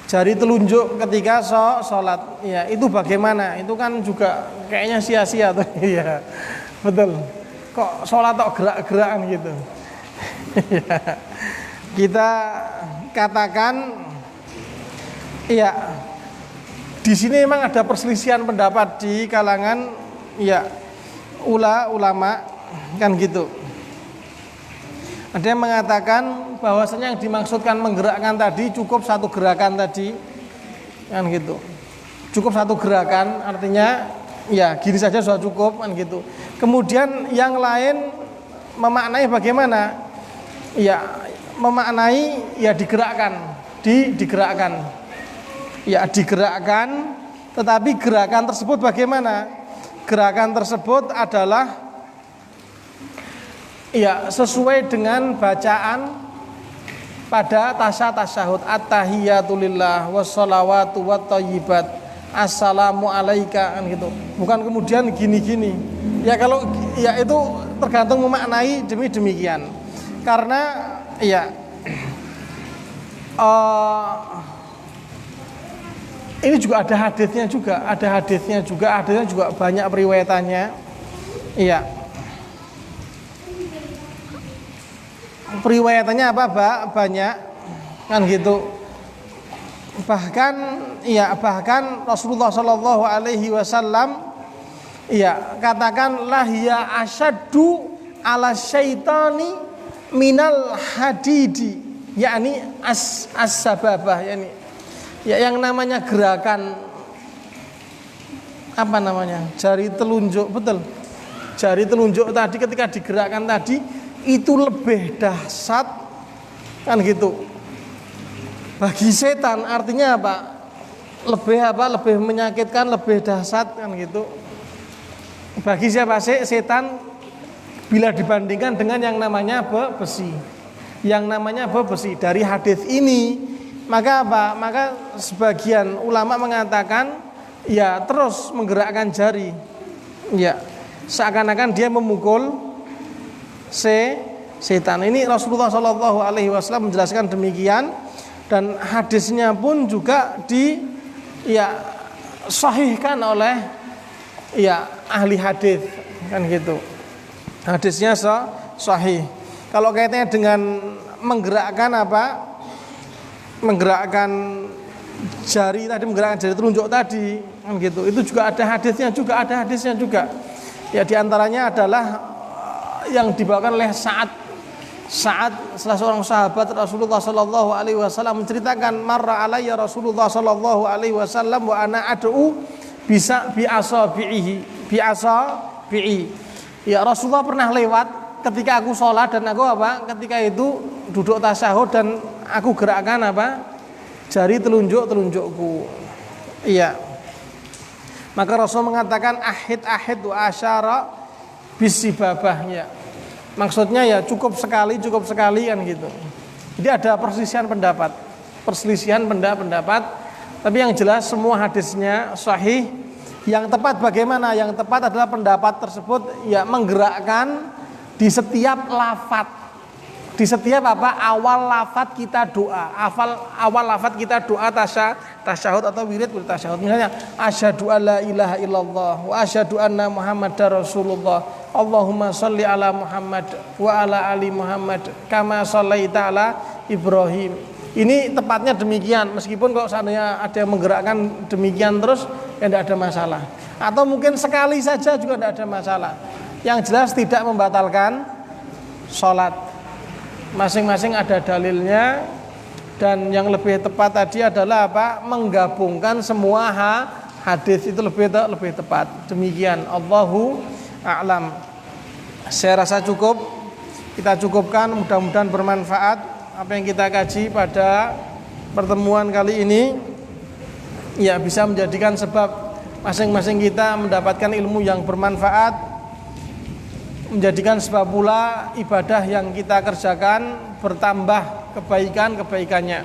Speaker 1: Jari telunjuk ketika sholat. Ya, itu bagaimana? Itu kan juga kayaknya sia-sia tuh. Iya. Betul. Kok sholat kok gerak-gerakan gitu. Kita katakan iya, di sini memang ada perselisihan pendapat di kalangan ya ulama kan gitu. Ada yang mengatakan bahwasanya yang dimaksudkan menggerakkan tadi cukup satu gerakan tadi, kan gitu. Cukup satu gerakan, artinya ya gini saja sudah cukup, kan gitu. Kemudian yang lain memaknai bagaimana? Ya memaknai ya digerakkan, digerakkan. Ya digerakkan, tetapi gerakan tersebut bagaimana? Gerakan tersebut adalah ya sesuai dengan bacaan pada tasyahud at-tahiyatulillah wassalawatu wattayyibat assalamu alaika, kan gitu. Bukan kemudian gini-gini. Ya kalau ya itu tergantung memaknai demikian. Karena ya ini juga ada hadisnya juga, banyak periwayatannya. Iya. Periwayatannya apa, Pak? Banyak, kan gitu. Bahkan Rasulullah Shallallahu Alaihi Wasallam katakan lahiya asyaddu ala syaitani minal hadidi, yakni as-sababah, yakni yang namanya gerakan apa namanya, jari telunjuk, betul, jari telunjuk tadi ketika digerakkan tadi itu lebih dahsyat, kan gitu, bagi setan. Artinya apa? Lebih menyakitkan, lebih dahsyat, kan gitu. Bagi siapa sih? Setan, bila dibandingkan dengan yang namanya besi. Yang namanya besi. Dari hadis ini, maka apa? Maka sebagian ulama mengatakan ya terus menggerakkan jari. Ya, seakan-akan dia memukul setan. Ini Rasulullah Shallallahu Alaihi Wasallam menjelaskan demikian, dan hadisnya pun juga sahihkan oleh ahli hadis, kan gitu. Hadisnya sahih. Kalau kaitannya dengan menggerakkan menggerakkan jari tadi, menggerakkan jari telunjuk tadi, kan gitu. Itu juga ada hadisnya juga. Ya diantaranya adalah yang dibawakan oleh Sa'ad, salah seorang sahabat Rasulullah Sallallahu Alaihi Wasallam menceritakan, marra alayya Rasulullah Sallallahu Alaihi Wasallam wa ana ad'u bisa bi'asabihi. Ya Rasulullah pernah lewat ketika aku sholat, dan aku ketika itu duduk tasyahud, dan aku gerakkan jari telunjukku. Iya. Maka Rasul mengatakan ahid wa asyara bisibabahnya. Maksudnya ya cukup sekali, kan gitu. Jadi ada perselisihan pendapat. Tapi yang jelas semua hadisnya sahih. Yang tepat bagaimana? Yang tepat adalah pendapat tersebut menggerakkan di setiap lafaz. Di setiap awal lafaz kita doa. Awal lafaz kita doa tasyahud atau wirid tasyahud. Misalnya asyhadu alla ilaha illallah wa asyhadu anna muhammadar rasulullah. Allahumma sholli ala Muhammad wa ala ali Muhammad kama shallaita ala Ibrahim. Ini tepatnya demikian, meskipun kalau seandainya ada yang menggerakkan demikian terus ya tidak ada masalah. Atau mungkin sekali saja juga tidak ada masalah. Yang jelas tidak membatalkan sholat. Masing-masing ada dalilnya, dan yang lebih tepat tadi adalah menggabungkan semua hadis itu lebih tepat. Demikian, Allahu a'lam. Saya rasa cukup, kita cukupkan, mudah-mudahan bermanfaat apa yang kita kaji pada pertemuan kali ini, bisa menjadikan sebab masing-masing kita mendapatkan ilmu yang bermanfaat, menjadikan sebab pula ibadah yang kita kerjakan bertambah kebaikannya.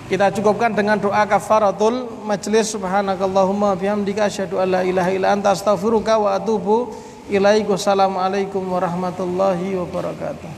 Speaker 1: Kita cukupkan dengan doa kafaratul majlis. Subhanakallahumma bihamdika asyhadu an la ilaha illa anta astaghfiruka wa atubu ilaik. Wassalamualaikum warahmatullahi wabarakatuh.